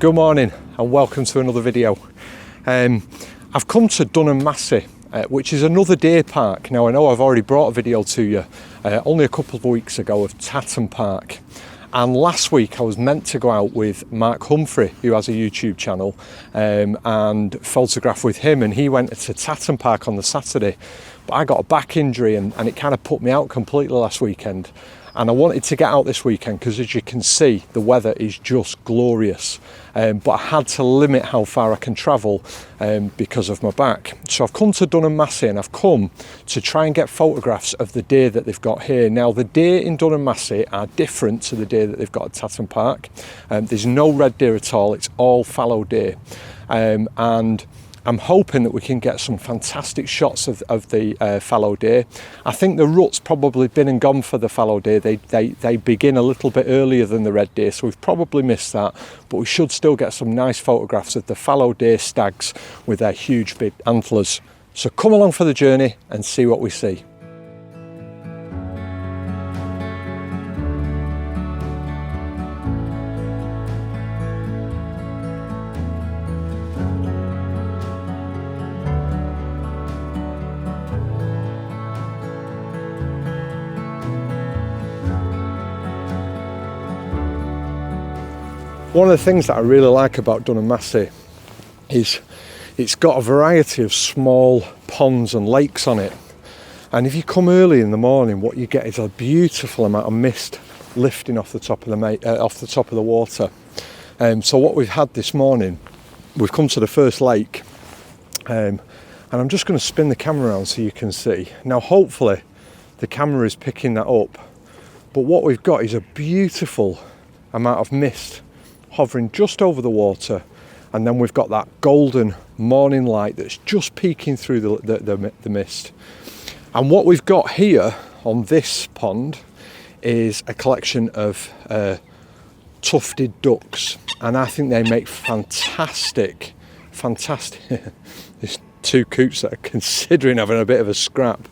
Good morning and welcome to another video. I've come to Dunham Massey, which is another deer park. Now I know I've already brought a video to you only a couple of weeks ago of Tatton Park, and last week I was meant to go out with Mark Humphrey, who has a YouTube channel, and photograph with him, and he went to Tatton Park on the Saturday, but I got a back injury and it kind of put me out completely last weekend. And I wanted to get out this weekend because, as you can see, the weather is just glorious. But I had to limit how far I can travel because of my back. So I've come to Dunham Massey and I've come to try and get photographs of the deer that they've got here. Now, the deer in Dunham Massey are different to the deer that they've got at Tatton Park. There's no red deer at all. It's all fallow deer. And I'm hoping that we can get some fantastic shots of the fallow deer. I think the rut's probably been and gone for the fallow deer. They begin a little bit earlier than the red deer, so we've probably missed that, but we should still get some nice photographs of the fallow deer stags with their huge big antlers. So come along for the journey and see what we see. One of the things that I really like about Dunham Massey is it's got a variety of small ponds and lakes on it. And if you come early in the morning, what you get is a beautiful amount of mist lifting off the top of the water. So what we've had this morning, we've come to the first lake, and I'm just going to spin the camera around so you can see. Now, hopefully, the camera is picking that up. But what we've got is a beautiful amount of mist hovering just over the water, and then we've got that golden morning light that's just peeking through the mist. And what we've got here on this pond is a collection of tufted ducks, and I think they make fantastic there's two coots that are considering having a bit of a scrap.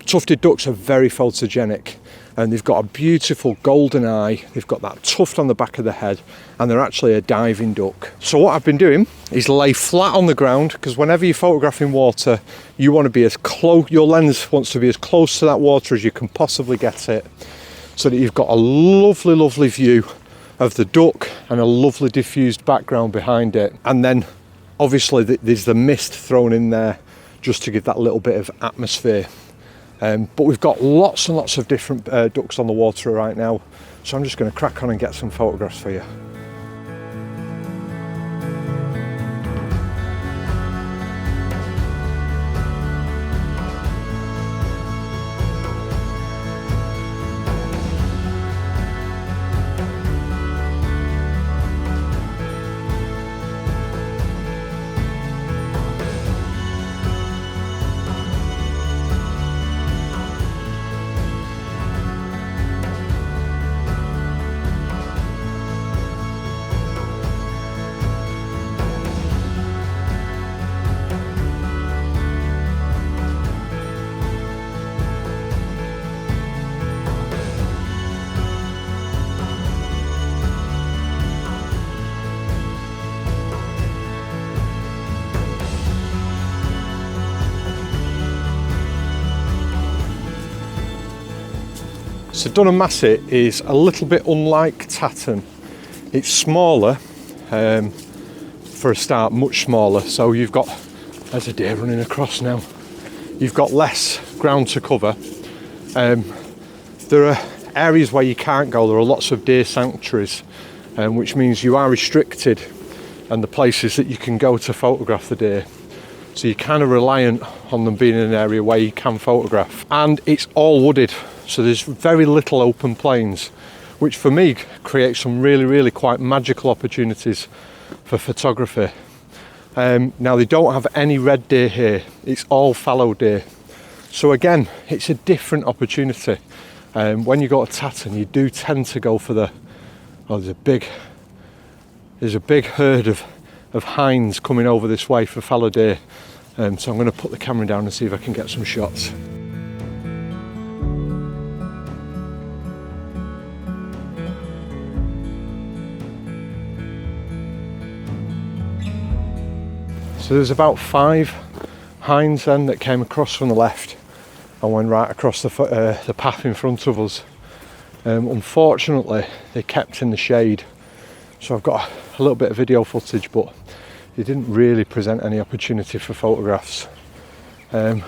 Tufted ducks are very photogenic, and they've got a beautiful golden eye, they've got that tuft on the back of the head, and they're actually a diving duck. So what I've been doing is lay flat on the ground, because whenever you're photographing water, you want to be as close, your lens wants to be as close to that water as you can possibly get it, so that you've got a lovely view of the duck and a lovely diffused background behind it. And then obviously there's the mist thrown in there just to give that little bit of atmosphere. But we've got lots and lots of different ducks on the water right now, so I'm just going to crack on and get some photographs for you. So Dunham Massey is a little bit unlike Tatton. It's smaller, for a start, much smaller. So you've got, there's a deer running across now. You've got less ground to cover. There are areas where you can't go. There are lots of deer sanctuaries, which means you are restricted and the places that you can go to photograph the deer. So you're kind of reliant on them being in an area where you can photograph. And it's all wooded. So there's very little open plains, which for me creates some really quite magical opportunities for photography. Now they don't have any red deer here, it's all fallow deer. So again, it's a different opportunity. When you go to Tatton, you do tend to go for there's a big herd of hinds coming over this way for fallow deer. So I'm going to put the camera down and see if I can get some shots. So there's about 5 hinds then that came across from the left and went right across the path in front of us. Unfortunately, they kept in the shade, so I've got a little bit of video footage, but they didn't really present any opportunity for photographs. But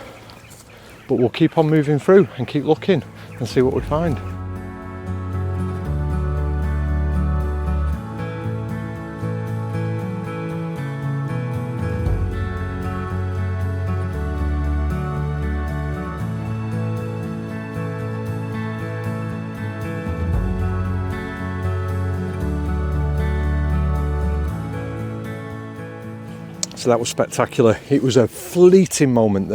we'll keep on moving through and keep looking and see what we find. So that was spectacular. It was a fleeting moment,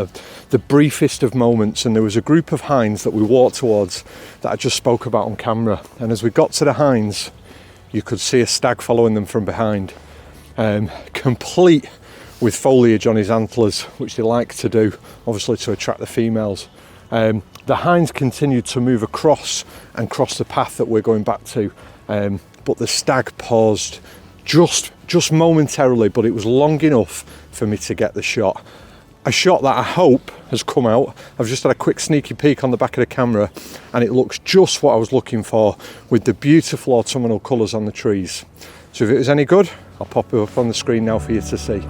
the briefest of moments, and there was a group of hinds that we walked towards that I just spoke about on camera. And as we got to the hinds, you could see a stag following them from behind, complete with foliage on his antlers, which they like to do, obviously to attract the females. The hinds continued to move across and cross the path that we're going back to, but the stag paused just momentarily, but it was long enough for me to get the shot. A shot that I hope has come out. I've just had a quick sneaky peek on the back of the camera, and it looks just what I was looking for, with the beautiful autumnal colours on the trees. So if it was any good, I'll pop it up on the screen now for you to see.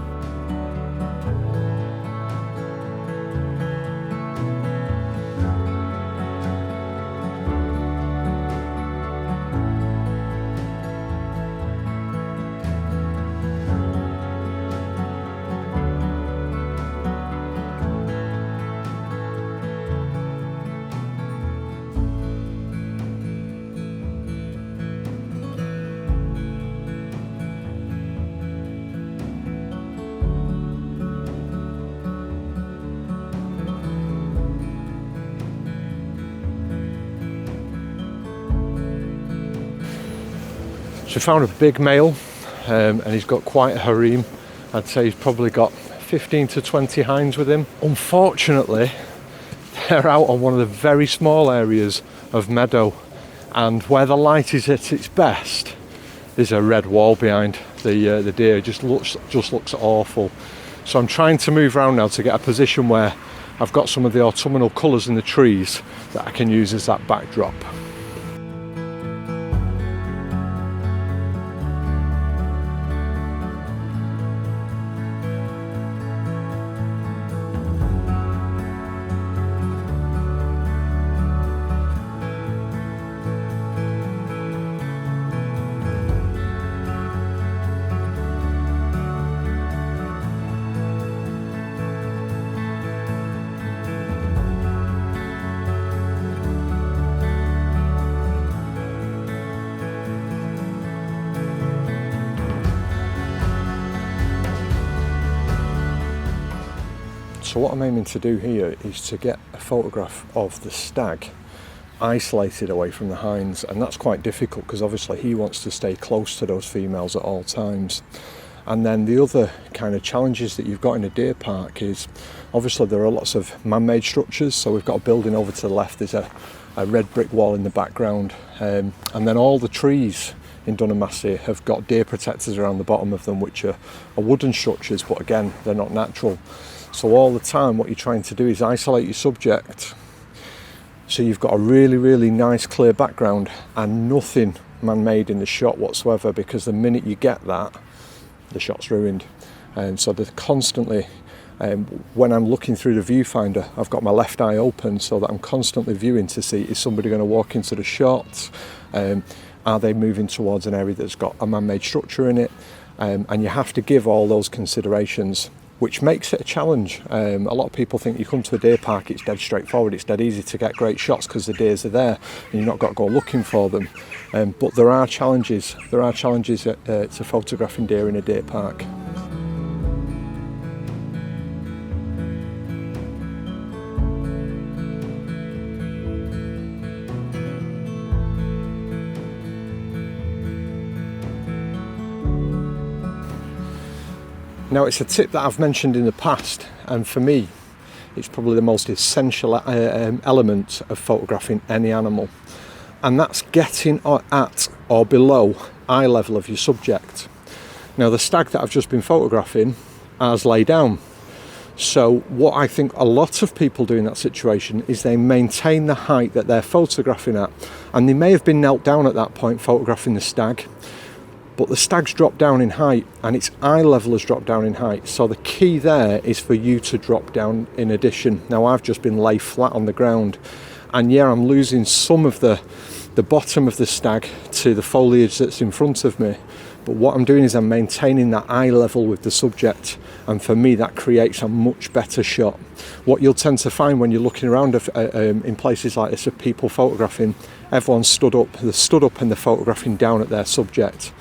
So we found a big male, and he's got quite a harem. I'd say he's probably got 15 to 20 hinds with him. Unfortunately, they're out on one of the very small areas of meadow, and where the light is at its best, there's a red wall behind the deer. It just looks awful. So I'm trying to move around now to get a position where I've got some of the autumnal colours in the trees that I can use as that backdrop. So what I'm aiming to do here is to get a photograph of the stag isolated away from the hinds, and that's quite difficult because obviously he wants to stay close to those females at all times. And then the other kind of challenges that you've got in a deer park is obviously there are lots of man-made structures. So we've got a building over to the left, there's a red brick wall in the background, and then all the trees in Dunham Massey have got deer protectors around the bottom of them, which are wooden structures, but again they're not natural. So all the time what you're trying to do is isolate your subject, so you've got a really nice clear background and nothing man-made in the shot whatsoever, because the minute you get that, the shot's ruined. And so they're constantly, when I'm looking through the viewfinder, I've got my left eye open so that I'm constantly viewing to see, is somebody going to walk into the shot? Are they moving towards an area that's got a man-made structure in it? And you have to give all those considerations, which makes it a challenge. A lot of people think you come to a deer park, it's dead straightforward, it's dead easy to get great shots because the deers are there and you've not got to go looking for them. But there are challenges. There are challenges to photographing deer in a deer park. Now, it's a tip that I've mentioned in the past, and for me it's probably the most essential element of photographing any animal, and that's getting at or below eye level of your subject. Now, the stag that I've just been photographing, as lay down. So what I think a lot of people do in that situation is they maintain the height that they're photographing at, and they may have been knelt down at that point photographing the stag, but the stag's dropped down in height and its eye level has dropped down in height. So the key there is for you to drop down in addition. Now I've just been lay flat on the ground, and yeah, I'm losing some of the bottom of the stag to the foliage that's in front of me, but what I'm doing is I'm maintaining that eye level with the subject, and for me that creates a much better shot. What you'll tend to find when you're looking around in places like this of people photographing, everyone's stood up and they're photographing down at their subject.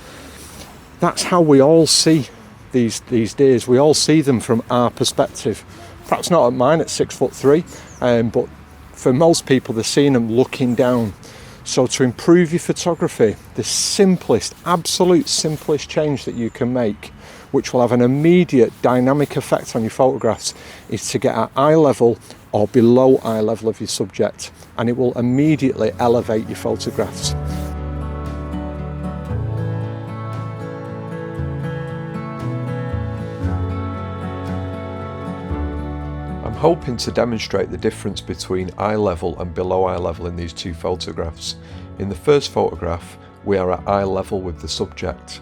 That's how we all see these deers. We all see them from our perspective. Perhaps not at mine at 6'3", but for most people they're seeing them looking down. So to improve your photography, the simplest, absolute simplest change that you can make, which will have an immediate dynamic effect on your photographs, is to get at eye level or below eye level of your subject, and it will immediately elevate your photographs. I'm hoping to demonstrate the difference between eye level and below eye level in these two photographs. In the first photograph, we are at eye level with the subject.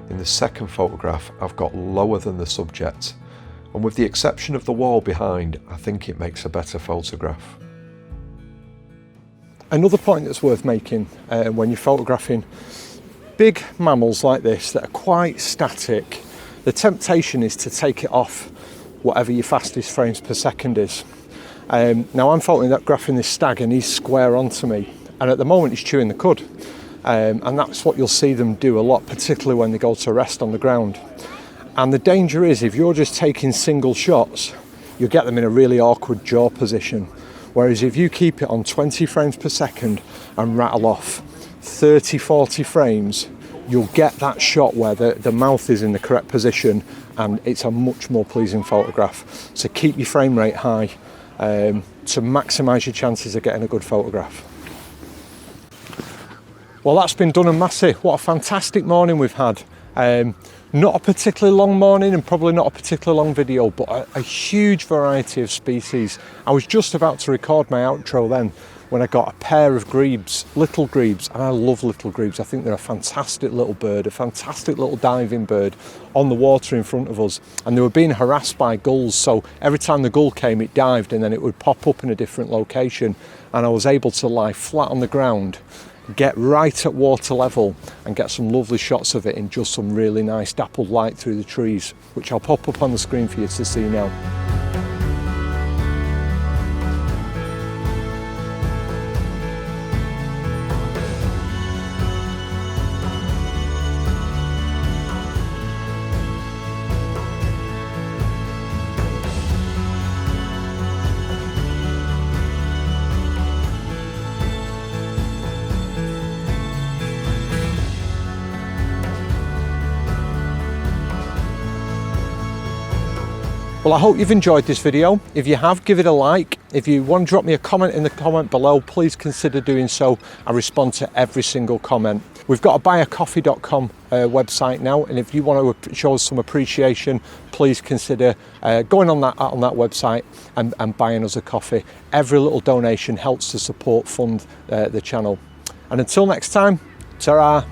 In the second photograph, I've got lower than the subject. And with the exception of the wall behind, I think it makes a better photograph. Another point that's worth making when you're photographing big mammals like this that are quite static, the temptation is to take it off whatever your fastest frames per second is. Now I'm photographing this stag and he's square onto me, and at the moment he's chewing the cud, and that's what you'll see them do a lot, particularly when they go to rest on the ground. And the danger is, if you're just taking single shots, you'll get them in a really awkward jaw position, whereas if you keep it on 20 frames per second and rattle off 30-40 frames, you'll get that shot where the mouth is in the correct position, and it's a much more pleasing photograph. So keep your frame rate high to maximise your chances of getting a good photograph. Well, that's been Dunham Massey. What a fantastic morning we've had. Not a particularly long morning and probably not a particularly long video, but a huge variety of species. I was just about to record my outro then when I got a pair of grebes, little grebes, and I love little grebes. I think they're a fantastic little bird, a fantastic little diving bird on the water in front of us, and they were being harassed by gulls, so every time the gull came it dived and then it would pop up in a different location, and I was able to lie flat on the ground, get right at water level and get some lovely shots of it in just some really nice dappled light through the trees, which I'll pop up on the screen for you to see now. Well, I hope you've enjoyed this video. If you have, give it a like. If you want to drop me a comment in the comment below, please consider doing so. I respond to every single comment. We've got a buyacoffee.com website now, and if you want to show us some appreciation, please consider going on that website and buying us a coffee. Every little donation helps to fund the channel. And until next time, ta-ra!